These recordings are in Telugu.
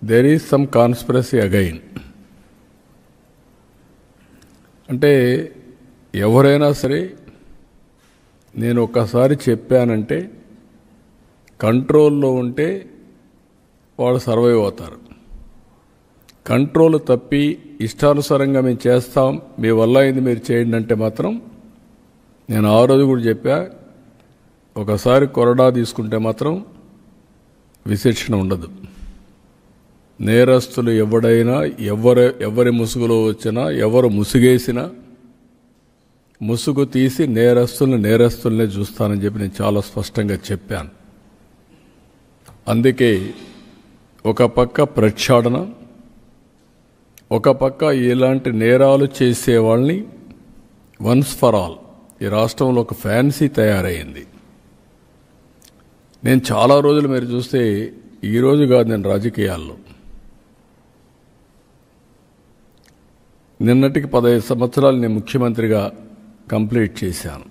there is some conspiracy again. అంటే ఎవరైనా సరే నేను ఒక్కసారి చెప్పానంటే కంట్రోల్లో ఉంటే వాళ్ళు సర్వైవ్ అవుతారు. కంట్రోల్ తప్పి ఇష్టానుసారంగా మేము చేస్తాం, మీ వల్ల అయింది మీరు చేయండి అంటే మాత్రం నేను ఆ రోజు కూడా చెప్పా, ఒకసారి కొరడా తీసుకుంటే మాత్రం విశిక్షణ ఉండదు. నేరస్తులు ఎవడైనా ఎవరి ముసుగులో వచ్చినా ఎవరు ముసుగేసినా ముసుగు తీసి నేరస్తుల్నే చూస్తానని చెప్పి నేను చాలా స్పష్టంగా చెప్పాను. అందుకే ఒక పక్క ప్రక్షాళన, ఒక పక్క ఇలాంటి నేరాలు చేసే వాళ్ళని వన్స్ ఫర్ ఆల్ ఈ రాష్ట్రంలో ఒక ఫ్యాన్సీ తయారైంది. నేను చాలా రోజులు మీరు చూస్తే ఈరోజు కాదు, నేను రాజకీయాల్లో నిన్నటికి 15 సంవత్సరాలు నేను ముఖ్యమంత్రిగా కంప్లీట్ చేశాను.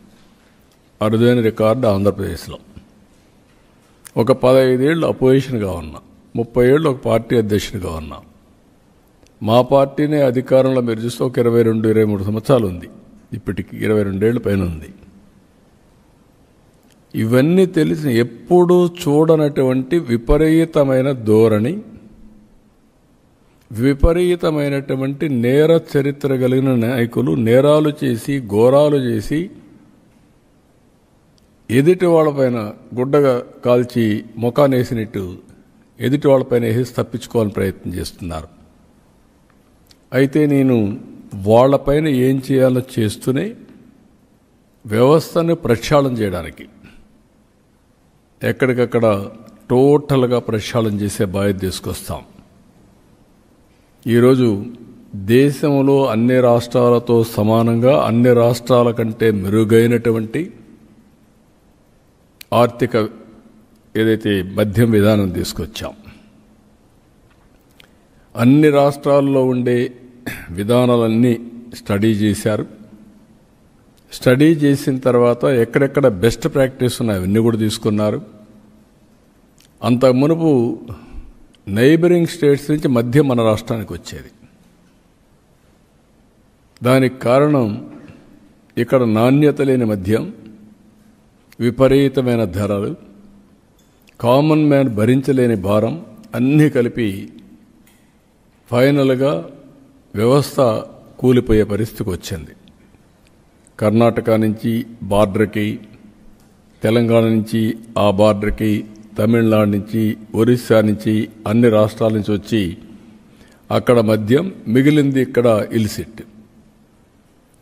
అరుదైన రికార్డు ఆంధ్రప్రదేశ్లో. ఒక 15 ఏళ్ళు అపోజిషన్గా ఉన్నా, 30 ఏళ్ళు ఒక పార్టీ అధ్యక్షుడిగా ఉన్నా. మా పార్టీనే అధికారంలో మీరు చూస్తే ఒక 22-23 సంవత్సరాలు ఉంది. ఇప్పటికి 22 ఏళ్ళ పైన ఉంది. ఇవన్నీ తెలిసిన ఎప్పుడూ చూడనటువంటి విపరీతమైన ధోరణి, విపరీతమైనటువంటి నేర చరిత్ర కలిగిన నాయకులు నేరాలు చేసి ఘోరాలు చేసి ఎదుటి వాళ్ళపైన గుడ్డగా కాల్చి ముఖానేసినట్టు ఎదుటి వాళ్ళపైన వేసి తప్పించుకోవాలని ప్రయత్నం చేస్తున్నారు. అయితే నేను వాళ్ళపైన ఏం చేయాలో చేస్తూనే వ్యవస్థను ప్రక్షాళన చేయడానికి ఎక్కడికక్కడ టోటల్గా ప్రక్షాళన చేసే బాధ్యత తీసుకొస్తాం. ఈరోజు దేశంలో అన్ని రాష్ట్రాలతో సమానంగా అన్ని రాష్ట్రాల కంటే మెరుగైనటువంటి ఆర్థిక ఏదైతే మద్యం విధానం తీసుకొచ్చాం. అన్ని రాష్ట్రాల్లో ఉండే విధానాలన్నీ స్టడీ చేశారు. స్టడీ చేసిన తర్వాత ఎక్కడెక్కడ బెస్ట్ ప్రాక్టీస్ ఉన్నాయి అవన్నీ కూడా తీసుకున్నారు. అంతకు మునుపు నైబరింగ్ స్టేట్స్ నుంచి మద్యం మన రాష్ట్రానికి వచ్చేది. దానికి కారణం ఇక్కడ నాణ్యత లేని మద్యం, విపరీతమైన ధరలు, కామన్ మ్యాన్ భరించలేని భారం అన్నీ కలిపి ఫైనల్గా వ్యవస్థ కూలిపోయే పరిస్థితికి వచ్చింది. కర్ణాటక నుంచి బార్డర్కి, తెలంగాణ నుంచి ఆ బార్డర్కి, తమిళనాడు నుంచి, ఒరిస్సా నుంచి, అన్ని రాష్ట్రాల నుంచి వచ్చి అక్కడ మద్యం, మిగిలింది ఇక్కడ ఇల్సిట్.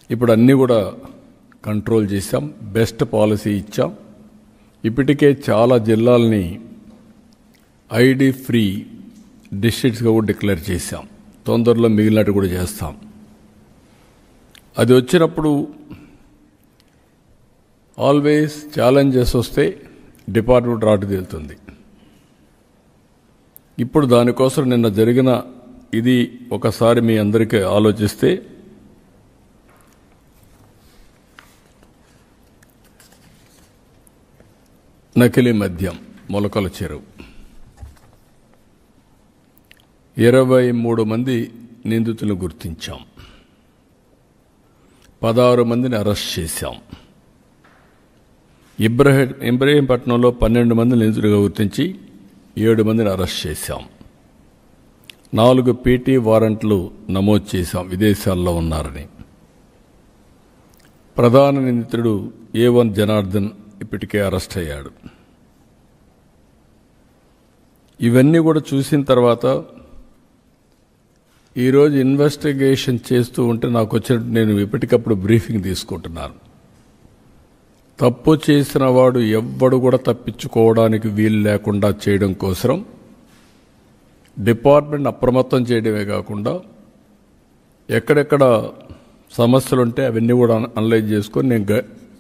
ఇప్పుడు అన్నీ కూడా కంట్రోల్ చేశాం, బెస్ట్ పాలసీ ఇచ్చాం. ఇప్పటికే చాలా జిల్లాలని ఐడి ఫ్రీ డిస్ట్రిక్ట్స్గా కూడా డిక్లేర్ చేశాం. తొందరలో మిగిలినట్టు కూడా చేస్తాం. అది వచ్చినప్పుడు ఆల్వేస్ ఛాలెంజెస్ వస్తే డిపార్ట్మెంట్ రాటు తేలుతుంది. ఇప్పుడు దానికోసం నిన్న జరిగిన ఇది ఒకసారి మీ అందరికీ ఆలోచిస్తే నకిలీ మద్యం మొలకల చెరువు 23 మంది నిందితులను గుర్తించాం, 16 మందిని అరెస్ట్ చేశాం. ఇబ్రహీంపట్నంలో 12 మంది నిందితులుగా గుర్తించి 7 మందిని అరెస్ట్ చేశాం. 4 పీటీ వారెంట్లు నమోదు చేశాం, విదేశాల్లో ఉన్నారని. ప్రధాన నిందితుడు A1 జనార్దన్ ఇప్పటికే అరెస్ట్ అయ్యాడు. ఇవన్నీ కూడా చూసిన తర్వాత ఈరోజు ఇన్వెస్టిగేషన్ చేస్తూ ఉంటే నాకు వచ్చినట్టు నేను ఎప్పటికప్పుడు బ్రీఫింగ్ తీసుకుంటున్నాను. తప్పు చేసిన వాడు ఎవ్వడు కూడా తప్పించుకోవడానికి వీలు లేకుండా చేయడం కోసం డిపార్ట్మెంట్ అప్రమత్తం చేయడమే కాకుండా ఎక్కడెక్కడ సమస్యలుంటే అవన్నీ కూడా అనలైజ్ చేసుకొని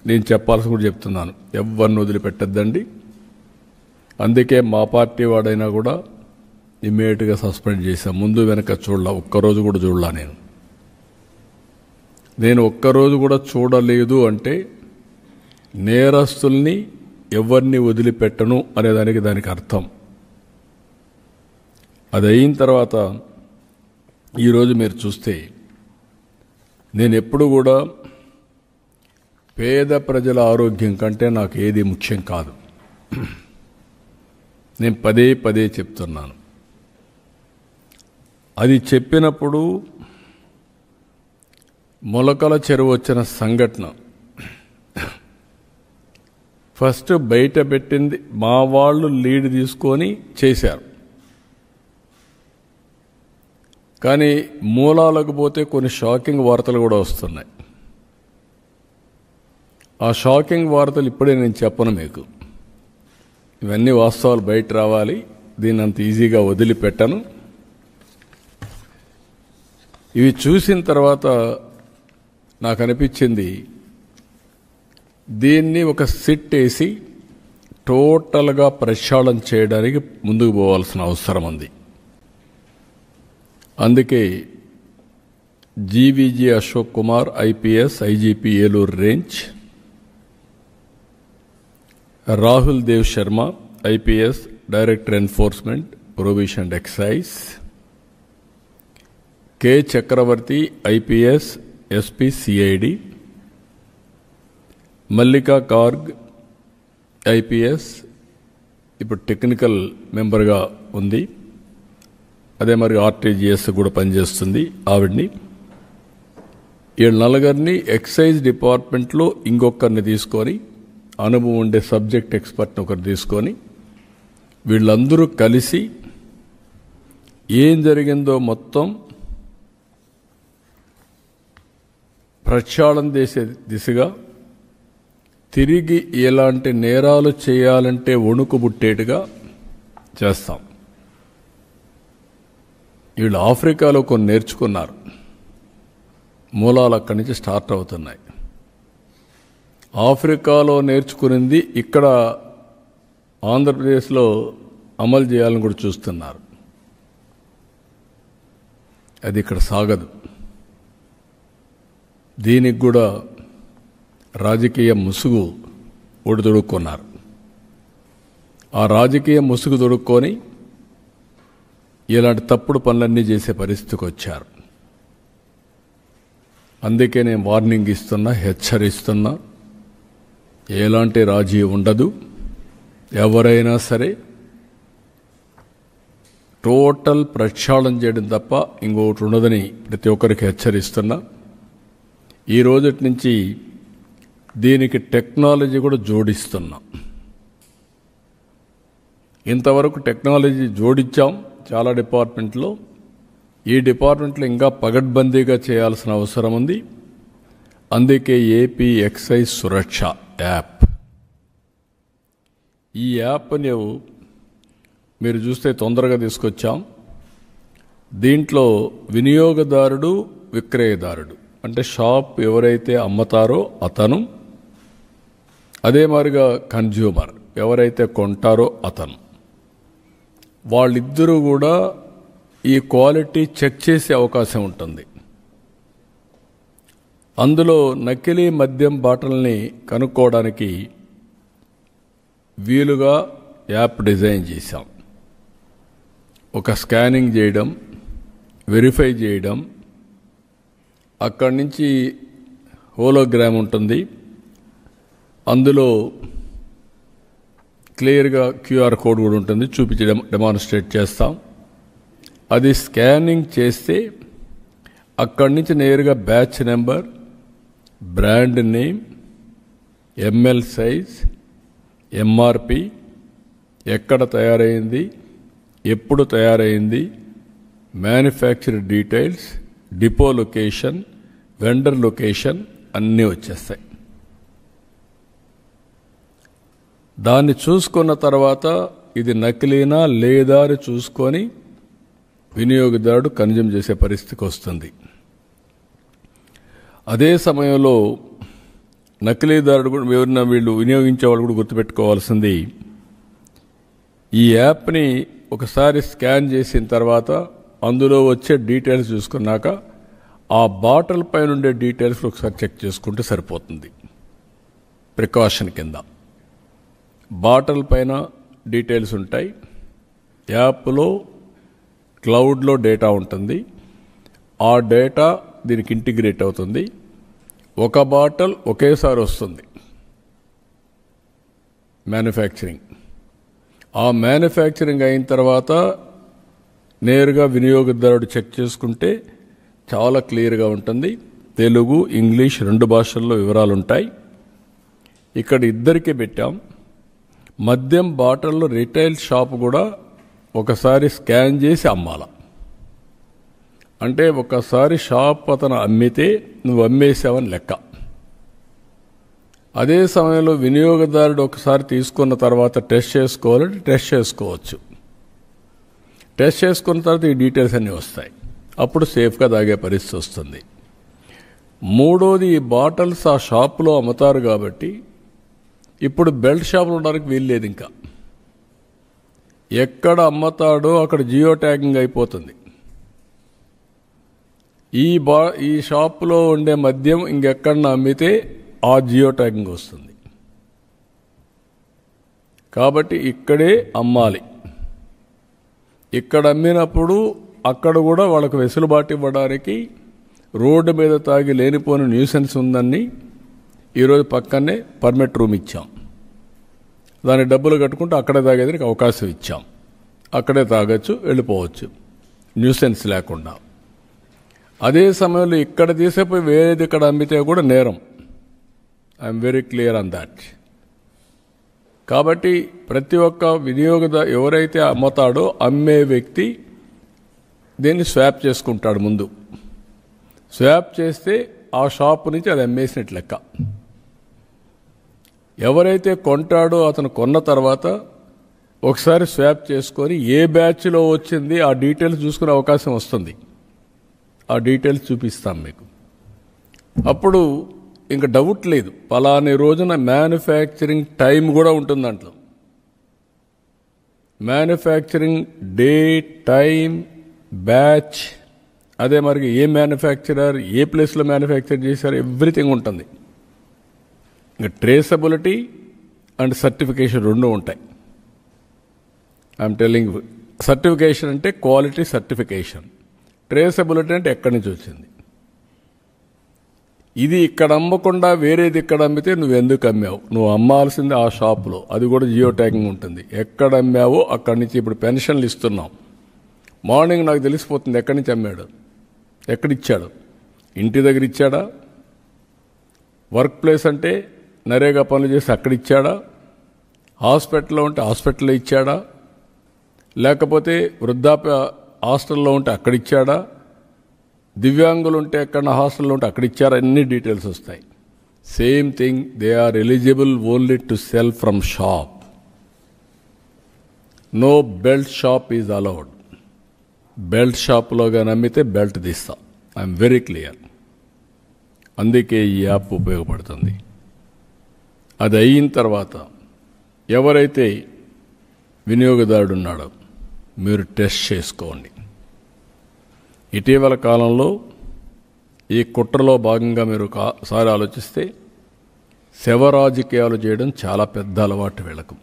నేను చెప్పాల్సి కూడా చెప్తున్నాను. ఎవరిని వదిలిపెట్టద్దండి. అందుకే మా పార్టీ వాడైనా కూడా ఇమ్మీడియట్గా సస్పెండ్ చేశాం. ముందు వెనక చూడలా, ఒక్కరోజు కూడా చూడలా. నేను ఒక్కరోజు కూడా చూడలేదు అంటే నేరస్తుల్ని ఎవరిని వదిలిపెట్టను అనేదానికి దానికి అర్థం. అది అయిన తర్వాత ఈరోజు మీరు చూస్తే నేను ఎప్పుడు కూడా పేద ప్రజల ఆరోగ్యం కంటే నాకు ఏది ముఖ్యం కాదు. నేను పదే పదే చెప్తున్నాను. అది చెప్పినప్పుడు మొలకల చెరువు వచ్చిన సంఘటన ఫస్ట్ బయట పెట్టింది మా వాళ్ళు లీడ్ తీసుకొని చేశారు. కానీ మూలాలకు పోతే కొన్ని షాకింగ్ వార్తలు కూడా వస్తున్నాయి. ఆ షాకింగ్ వార్తలు ఇప్పుడే నేను చెప్పను మీకు. ఇవన్నీ వాస్తవాలు బయట రావాలి. దీన్ని అంత ఈజీగా వదిలిపెట్టను. ఇవి చూసిన తర్వాత నాకు అనిపించింది, దీన్ని ఒక సిట్ వేసి టోటల్గా ప్రక్షాళన చేయడానికి ముందుకు పోవాల్సిన అవసరం ఉంది. అందుకే GVG Ashok Kumar IPS IGP Eluru range, Rahul Dev Sharma IPS director enforcement prohibition and excise, K Chakravarthi IPS SP CID, Mallika Garg IPS ఇప్పుడు టెక్నికల్ మెంబర్గా ఉంది. అదే మరి ఆర్టీజీఎస్ కూడా పనిచేస్తుంది ఆవిడ్ని. వీళ్ళ నలుగురిని ఎక్సైజ్ డిపార్ట్మెంట్లో ఇంకొకరిని తీసుకొని, అనుభవం ఉండే సబ్జెక్ట్ ఎక్స్పర్ట్ని ఒకరు తీసుకొని, వీళ్ళందరూ కలిసి ఏం జరిగిందో మొత్తం ప్రక్షాళన చేసే దిశగా, తిరిగి ఎలాంటి నేరాలు చేయాలంటే వణుకు పుట్టేట్టుగా చేస్తాం. వీళ్ళు ఆఫ్రికాలో కొన్ని నేర్చుకున్నారు. మూలాలు అక్కడి నుంచి స్టార్ట్ అవుతున్నాయి. ఆఫ్రికాలో నేర్చుకునింది ఇక్కడ ఆంధ్రప్రదేశ్లో అమలు చేయాలని కూడా చూస్తున్నారు. అది ఇక్కడ సాగదు. దీనికి కూడా రాజకీయ ముసుగు ఒడిదొడుక్కున్నారు. ఆ రాజకీయ ముసుగు దొడుక్కొని ఇలాంటి తప్పుడు పనులన్నీ చేసే పరిస్థితికి వచ్చారు. అందుకే నేను వార్నింగ్ ఇస్తున్నా, హెచ్చరిస్తున్నా, ఎలాంటి రాజీ ఉండదు. ఎవరైనా సరే టోటల్ ప్రక్షాళన చేయడం తప్ప ఇంకొకటి ఉండదని ప్రతి ఒక్కరికి హెచ్చరిస్తున్నా. ఈ రోజటి నుంచి దీనికి టెక్నాలజీ కూడా జోడిస్తున్నాం. ఇంతవరకు టెక్నాలజీ జోడించాం చాలా డిపార్ట్మెంట్లో. ఈ డిపార్ట్మెంట్లో ఇంకా పగడ్బందీగా చేయాల్సిన అవసరం ఉంది. అందుకే ఏపీ ఎక్సైజ్ సురక్ష యాప్, ఈ యాప్ని మీరు చూస్తే తొందరగా తీసుకొచ్చాం. దీంట్లో వినియోగదారుడు, విక్రయదారుడు అంటే షాప్ ఎవరైతే అమ్ముతారో అతను, అదే మాదిరిగా కన్జ్యూమర్ ఎవరైతే కొంటారో అతను, వాళ్ళిద్దరూ కూడా ఈ క్వాలిటీ చెక్ చేసే అవకాశం ఉంటుంది. అందులో నకిలీ మద్యం బాటిల్ని కనుక్కోవడానికి వీలుగా యాప్ డిజైన్ చేశాం. ఒక స్కానింగ్ చేయడం, వెరిఫై చేయడం, అక్కడి నుంచి హోలోగ్రామ్ ఉంటుంది, అందులో క్లియర్గా క్యూఆర్ కోడ్ కూడా ఉంటుంది, చూపించి డెమాన్స్ట్రేట్ చేస్తాం. అది స్కానింగ్ చేస్తే అక్కడి నుంచి నేరుగా batch number, brand name, ML size, MRP, ఎక్కడ తయారైంది, ఎప్పుడు తయారైంది, manufacture details, depot location, vendor location అన్నీ వచ్చేస్తాయి. దాన్ని చూసుకున్న తర్వాత ఇది నకిలీనా లేదా అని చూసుకొని వినియోగదారుడు కన్జ్యూమ్ చేసే పరిస్థితికి వస్తుంది. అదే సమయంలో నకిలీదారుడు కూడా ఎవరైనా వీళ్ళు వినియోగించే వాళ్ళు కూడా గుర్తుపెట్టుకోవాల్సింది, ఈ యాప్ని ఒకసారి స్కాన్ చేసిన తర్వాత అందులో వచ్చే డీటెయిల్స్ చూసుకున్నాక ఆ బాటిల్ పైన ఉండే డీటెయిల్స్ ఒకసారి చెక్ చేసుకుంటే సరిపోతుంది. ప్రికాషన్ కింద బాటిల్ పైన డీటెయిల్స్ ఉంటాయి. యాప్లో క్లౌడ్లో డేటా ఉంటుంది. ఆ డేటా దీనికి ఇంటిగ్రేట్ అవుతుంది. ఒక బాటిల్ ఒకేసారి వస్తుంది మ్యానుఫ్యాక్చరింగ్. ఆ మ్యానుఫ్యాక్చరింగ్ అయిన తర్వాత నేరుగా వినియోగదారుడు చెక్ చేసుకుంటే చాలా క్లియర్గా ఉంటుంది. తెలుగు, ఇంగ్లీష్ 2 భాషల్లో వివరాలు ఉంటాయి. ఇక్కడ ఇద్దరికీ పెట్టాం. మద్యం బాటిల్లో రిటైల్ షాప్ కూడా ఒకసారి స్కాన్ చేసి అమ్మాల. అంటే ఒకసారి షాప్ అతను అమ్మితే నువ్వు అమ్మేసావని లెక్క. అదే సమయంలో వినియోగదారుడు ఒకసారి తీసుకున్న తర్వాత టెస్ట్ చేసుకోవాలంటే టెస్ట్ చేసుకోవచ్చు. టెస్ట్ చేసుకున్న తర్వాత ఈ డీటెయిల్స్ అన్నీ వస్తాయి. అప్పుడు సేఫ్గా తాగే పరిస్థితి వస్తుంది. మూడోది, ఈ బాటిల్స్ ఆ షాపులో అమ్ముతారు కాబట్టి ఇప్పుడు బెల్ట్ షాపులు ఉండడానికి వీల్లేదు. ఇంకా ఎక్కడ అమ్ముతాడో అక్కడ జియో ట్యాగింగ్ అయిపోతుంది. ఈ షాపులో ఉండే మద్యం ఇంకెక్కడన్నా అమ్మితే ఆ జియో ట్యాగింగ్ వస్తుంది. కాబట్టి ఇక్కడే అమ్మాలి. ఇక్కడ అమ్మినప్పుడు అక్కడ కూడా వాళ్ళకు వెసులుబాటు ఇవ్వడానికి రోడ్డు మీద తాగి లేనిపోని న్యూసెన్స్ ఉందని ఈరోజు పక్కనే పర్మిట్ రూమ్ ఇచ్చాం. దాని డబ్బులు కట్టుకుంటూ అక్కడే తాగేదానికి అవకాశం ఇచ్చాం. అక్కడే తాగొచ్చు, వెళ్ళిపోవచ్చు న్యూసెన్స్ లేకుండా. అదే సమయంలో ఇక్కడ తీసేపోయి వేరేది ఇక్కడ అమ్మితే కూడా నేరం. I'm very clear on that. కాబట్టి ప్రతి ఒక్క వినియోగదారు ఎవరైతే అమ్ముతాడో అమ్మే వ్యక్తి దీన్ని స్వాప్ చేసుకుంటాడు. ముందు స్వాప్ చేస్తే ఆ షాప్ నుంచి అది అమ్మేసినట్లు లెక్క. ఎవరైతే కొంటాడో అతను కొన్న తర్వాత ఒకసారి స్వాప్ చేసుకొని ఏ బ్యాచ్లో వచ్చింది ఆ డీటెయిల్స్ చూసుకునే అవకాశం వస్తుంది. ఆ డీటెయిల్స్ చూపిస్తాం మీకు. అప్పుడు ఇంకా డౌట్ లేదు. పలాని రోజున మ్యానుఫ్యాక్చరింగ్ టైం కూడా ఉంటుంది దాంట్లో. మ్యానుఫ్యాక్చరింగ్ డే, టైం, బ్యాచ్, అదే మరి ఏ మ్యానుఫ్యాక్చరర్, ఏ ప్లేస్లో మ్యానుఫ్యాక్చర్ చేశారు, ఎవ్రీథింగ్ ఉంటుంది. ఇంకా ట్రేసబిలిటీ అండ్ సర్టిఫికేషన్ 2 ఉంటాయి. ఐఎమ్ టెల్లింగ్, సర్టిఫికేషన్ అంటే క్వాలిటీ సర్టిఫికేషన్, ట్రేసబిలిటీ అంటే ఎక్కడి నుంచి వచ్చింది. ఇది ఇక్కడ అమ్మకుండా వేరేది ఇక్కడ అమ్మితే నువ్వు ఎందుకు అమ్మావు, నువ్వు అమ్మాల్సింది ఆ షాపులో, అది కూడా జియో ట్యాగింగ్ ఉంటుంది. ఎక్కడ అమ్మావో అక్కడి నుంచి. ఇప్పుడు పెన్షన్లు ఇస్తున్నాం, మార్నింగ్ నాకు తెలిసిపోతుంది ఎక్కడి నుంచి అమ్మాడు, ఎక్కడిచ్చాడు, ఇంటి దగ్గర ఇచ్చాడా, వర్క్ ప్లేస్ అంటే నరేగా పనులు చేసి అక్కడ ఇచ్చాడా, హాస్పిటల్లో ఉంటే హాస్పిటల్లో ఇచ్చాడా, లేకపోతే వృద్ధాప్య హాస్టల్లో ఉంటే అక్కడ ఇచ్చాడా, దివ్యాంగులు ఉంటే ఎక్కడ హాస్టల్లో ఉంటే అక్కడ ఇచ్చారా, అన్ని డీటెయిల్స్ వస్తాయి. Same thing, they are eligible only to sell from shop. No belt shop is allowed. Belt షాప్లో కానీ అమ్మితే బెల్ట్ తీస్తాం. I'm very clear. అందుకే ఈ యాప్ ఉపయోగపడుతుంది. అది అయిన తర్వాత ఎవరైతే వినియోగదారుడు ఉన్నాడో మీరు టెస్ట్ చేసుకోండి. ఇటీవల కాలంలో ఈ కుట్రలో భాగంగా మీరు ఒకసారి ఆలోచిస్తే శవ రాజకీయాలు చేయడం చాలా పెద్ద అలవాటు వీళ్ళకు.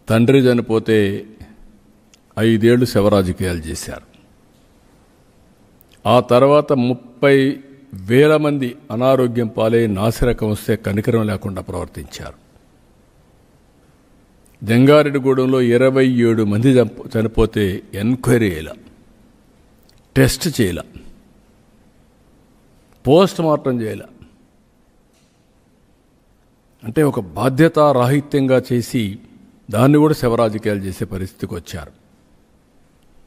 తండ్రి చనిపోతే 5 ఏళ్ళు శవ రాజకీయాలు చేశారు. ఆ తర్వాత 30,000 మంది అనారోగ్యం పాలై నాసిరకం వస్తే కనికరం లేకుండా ప్రవర్తించారు. జంగారెడ్డిగూడెంలో 27 మంది చనిపోతే ఎంక్వైరీ చేయాల, టెస్ట్ చేయాల, పోస్ట్ మార్టం చేయాల. అంటే ఒక బాధ్యతారాహిత్యంగా చేసి దాన్ని కూడా శవరాజకీయాలు చేసే పరిస్థితికి వచ్చారు.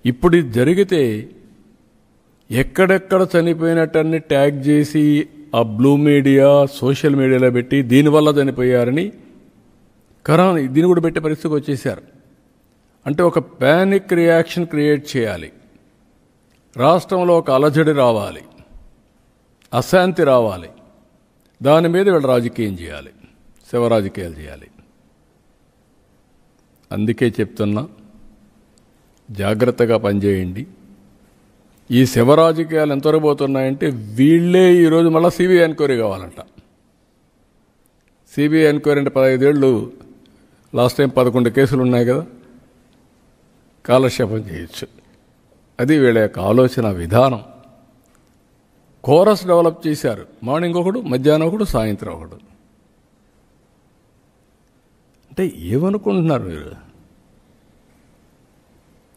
ఇప్పుడు ఇది జరిగితే ఎక్కడెక్కడ చనిపోయినట్టన్ని ట్యాగ్ చేసి ఆ బ్లూ మీడియా, సోషల్ మీడియాలో పెట్టి దీనివల్ల చనిపోయారని కరోనా దీన్ని కూడా పెట్టే పరిస్థితికి వచ్చేసారు. అంటే ఒక ప్యానిక్ రియాక్షన్ క్రియేట్ చేయాలి, రాష్ట్రంలో ఒక అలజడి రావాలి, అశాంతి రావాలి, దాని మీద వీళ్ళు రాజకీయం చేయాలి, శవ రాజకీయాలు చేయాలి. అందుకే చెప్తున్నా, జాగ్రత్తగా పనిచేయండి. ఈ శవ రాజకీయాలు ఎంతవరకు పోతున్నాయంటే వీళ్ళే ఈరోజు మళ్ళీ సిబిఐ ఎంక్వైరీ కావాలంట. సిబిఐ ఎంక్వైరీ అంటే 15 ఏళ్ళు, లాస్ట్ టైం 11 కేసులు ఉన్నాయి కదా. కాలక్షేపం చేయొచ్చు. అది వీళ్ళ యొక్క ఆలోచన విధానం. కోరస్ డెవలప్ చేశారు. మార్నింగ్ ఒకడు, మధ్యాహ్నం ఒకడు, సాయంత్రం ఒకడు. అంటే ఏమనుకుంటున్నారు మీరు?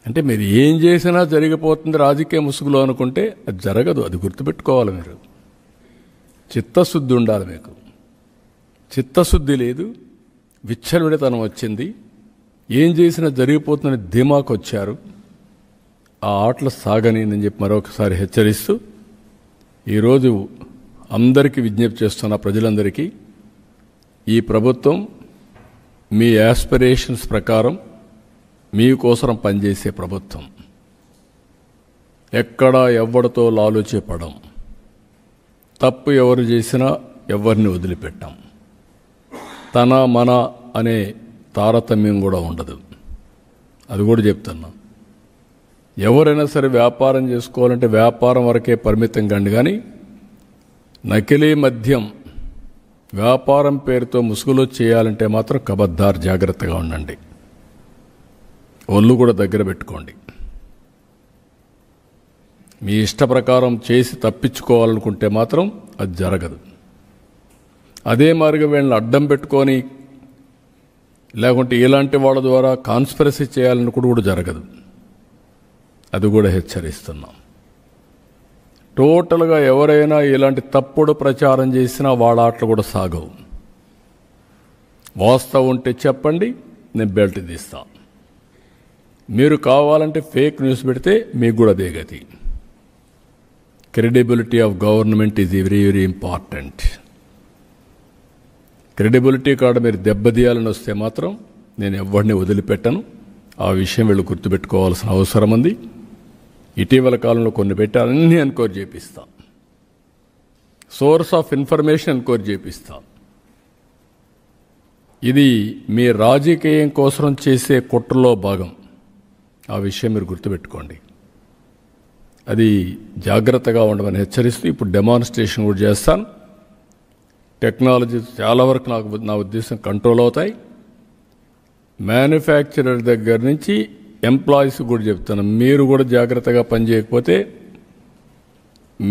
అంటే మీరు ఏం చేసినా జరిగిపోతుంది రాజకీయ ముసుగులో అనుకుంటే అది జరగదు. అది గుర్తుపెట్టుకోవాలి మీరు. చిత్తశుద్ధి ఉండాలి మీకు. చిత్తశుద్ధి లేదు, విచ్చలవిడితనం వచ్చింది. ఏం చేసినా జరిగిపోతుందని ధీమాకు వచ్చారు. ఆ ఆటలు సాగని చెప్పి మరొకసారి హెచ్చరిస్తూ ఈరోజు అందరికీ విజ్ఞప్తి చేస్తున్న ప్రజలందరికీ, ఈ ప్రభుత్వం మీ యాస్పిరేషన్స్ ప్రకారం మీకోసం పనిచేసే ప్రభుత్వం. ఎక్కడా ఎవరితో లాలుచేపడం, తప్పు ఎవరు చేసినా ఎవరిని వదిలిపెట్టాం. తన మన అనే తారతమ్యం కూడా ఉండదు. అది కూడా చెప్తున్నా. ఎవరైనా సరే వ్యాపారం చేసుకోవాలంటే వ్యాపారం వరకే పరిమితం కండి, కానీ నకిలీ మద్యం వ్యాపారం పేరుతో ముసుగులో చేయాలంటే మాత్రం కబద్దార్, జాగ్రత్తగా ఉండండి. ఒళ్ళు కూడా దగ్గర పెట్టుకోండి. మీ ఇష్ట ప్రకారం చేసి తప్పించుకోవాలనుకుంటే మాత్రం అది జరగదు. అదే మార్గం వీళ్ళని అడ్డం పెట్టుకొని లేకుంటే ఇలాంటి వాళ్ళ ద్వారా కాన్స్పిరసీ చేయాలని కూడా జరగదు. అది కూడా హెచ్చరిస్తున్నాం. టోటల్గా ఎవరైనా ఇలాంటి తప్పుడు ప్రచారం చేసినా వాళ్ళ ఆటలు కూడా సాగవు. వాస్తవం ఉంటే చెప్పండి, నేను బెల్ట్ తీస్తా. మీరు కావాలంటే ఫేక్ న్యూస్ పెడితే మీకు కూడా అదే గతి. Credibility of government is very very important. Credibility కాడ మీరు దెబ్బతీయాలని వస్తే మాత్రం నేను ఎవరిని వదిలిపెట్టను. ఆ విషయం వీళ్ళు గుర్తుపెట్టుకోవాల్సిన అవసరం ఉంది. ఇటీవల కాలంలో కొన్ని పెట్టి అన్నీ ఎన్క్వైరీ చేపిస్తాం. సోర్స్ ఆఫ్ ఇన్ఫర్మేషన్ ఎన్క్వైరీ చేపిస్తాం. ఇది మీ రాజకీయం కోసం చేసే కుట్రలో భాగం. ఆ విషయం మీరు గుర్తుపెట్టుకోండి. అది జాగ్రత్తగా ఉండమని హెచ్చరిస్తూ ఇప్పుడు డెమాన్స్ట్రేషన్ కూడా చేస్తాను. టెక్నాలజీ చాలా వరకు నా ఉద్దేశం కంట్రోల్ అవుతాయి. మ్యానుఫ్యాక్చరర్ దగ్గర నుంచి ఎంప్లాయీస్ కూడా చెప్తాను, మీరు కూడా జాగ్రత్తగా పనిచేయకపోతే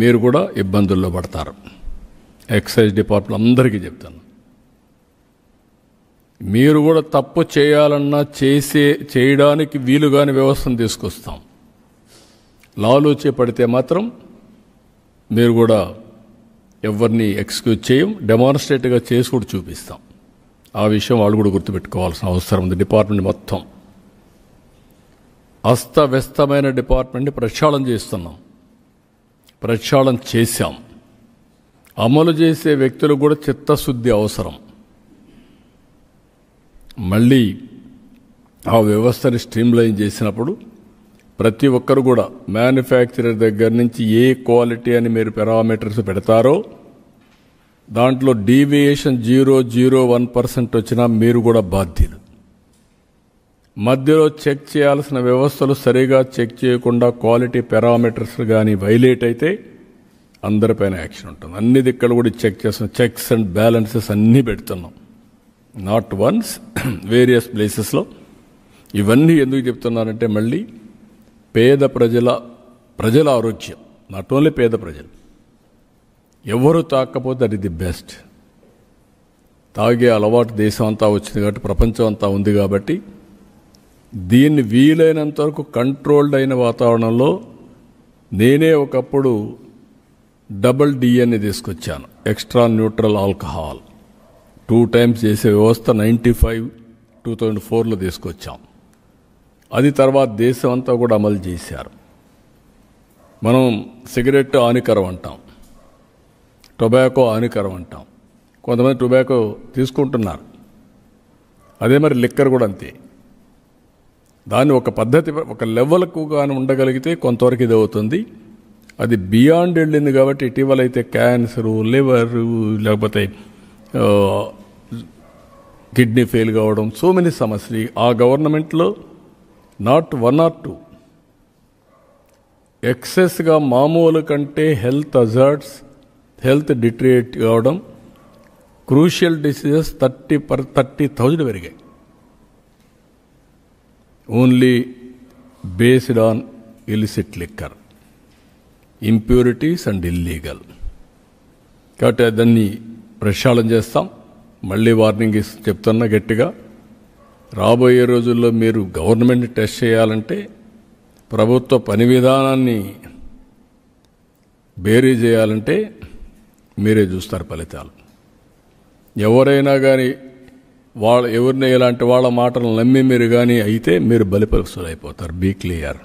మీరు కూడా ఇబ్బందుల్లో పడతారు. ఎక్సైజ్ డిపార్ట్మెంట్ అందరికీ చెప్తాను, మీరు కూడా తప్పు చేయాలన్నా చేయడానికి వీలుగాని వ్యవస్థను తీసుకొస్తాం. లాలూచీ పడితే మాత్రం మీరు కూడా ఎవరిని ఎక్స్క్యూజ్ చేయం, డెమాన్స్ట్రేట్గా చేసి కూడా చూపిస్తాం. ఆ విషయం వాళ్ళు కూడా గుర్తుపెట్టుకోవాల్సిన అవసరం ఉంది. డిపార్ట్మెంట్ మొత్తం అస్తవ్యస్తమైన డిపార్ట్మెంట్ని ప్రక్షాళన చేస్తున్నాం, ప్రక్షాళన చేశాం. అమలు చేసే వ్యక్తులకు కూడా చిత్తశుద్ధి అవసరం. మళ్ళీ ఆ వ్యవస్థని స్ట్రీమ్లైన్ చేసినప్పుడు ప్రతి ఒక్కరు కూడా మ్యానుఫ్యాక్చరర్ దగ్గర నుంచి ఏ క్వాలిటీ అని మీరు పారామీటర్స్ పెడతారో దాంట్లో డీవియేషన్ 0.01% వచ్చినా మీరు కూడా బాధ్యులు. మధ్యలో చెక్ చేయాల్సిన వ్యవస్థలు సరిగా చెక్ చేయకుండా క్వాలిటీ పారామీటర్స్ కానీ వైలేట్ అయితే అందరిపైన యాక్షన్ ఉంటుంది. అన్ని దిక్కలు కూడా చెక్ చేస్తున్నాం. చెక్స్ అండ్ బ్యాలెన్సెస్ అన్నీ పెడుతున్నాం. నాట్ వన్స్, వేరియస్ ప్లేసెస్లో. ఇవన్నీ ఎందుకు చెప్తున్నానంటే మళ్ళీ పేద ప్రజల ఆరోగ్యం, నాట్ ఓన్లీ పేద ప్రజలు, ఎవరు తాకపోతే అది ది బెస్ట్. తాగే అలవాటు దేశం అంతా వచ్చింది కాబట్టి, ప్రపంచం అంతా ఉంది కాబట్టి దీన్ని వీలైనంత వరకు కంట్రోల్డ్ అయిన వాతావరణంలో నేనే ఒకప్పుడు డబుల్ డిఎన్ఏ తీసుకొచ్చాను, ఎక్స్ట్రా న్యూట్రల్ ఆల్కహాల్. 2 times చేసే వ్యవస్థ 95, 2004లో తీసుకొచ్చాం. అది తర్వాత దేశం అంతా కూడా అమలు చేశారు. మనం సిగరెట్ హానికరం అంటాం, టొబాకో హానికరం అంటాం. కొంతమంది టొబాకో తీసుకుంటున్నారు. అదే మరి లిక్కర్ కూడా అంతే. దాన్ని ఒక పద్ధతి, ఒక లెవెల్కు కానీ ఉండగలిగితే కొంతవరకు ఇది అవుతుంది. అది బియాండ్ వెళ్ళింది కాబట్టి ఇటీవల అయితే క్యాన్సరు, లివర్, లేకపోతే కిడ్నీ ఫెయిల్ కావడం, సో మెనీ సమస్యలు. ఆ గవర్నమెంట్లో నాట్ 1 or 2 ఎక్సెస్గా మామూలు కంటే హెల్త్ అజార్డ్స్, హెల్త్ డిటరేట్ కావడం, క్రూషియల్ డిసీజెస్ 30,000 పెరిగాయి. Only based on illicit liquor, impurities and illegal. కాబట్టి దాన్ని ప్రక్షాళన చేస్తాం. మళ్ళీ వార్నింగ్ చెప్తున్నా గట్టిగా, రాబోయే రోజుల్లో మీరు గవర్నమెంట్ టెస్ట్ చేయాలంటే ప్రభుత్వ పని విధానాన్ని బేరీ చేయాలంటే మీరే చూస్తారు ఫలితాలు. ఎవరైనా కానీ ఎవరిని ఇలాంటి వాళ్ళ మాటలు నమ్మి మీరు కానీ అయితే మీరు బలిపరుస్తులు అయిపోతారు. Be clear.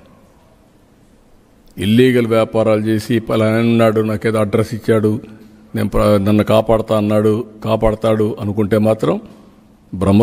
ఇల్లీగల్ వ్యాపారాలు చేసి పలానాడు నాకేదో అడ్రస్ ఇచ్చాడు, నన్ను కాపాడుతాడు అనుకుంటే మాత్రం భ్రమలో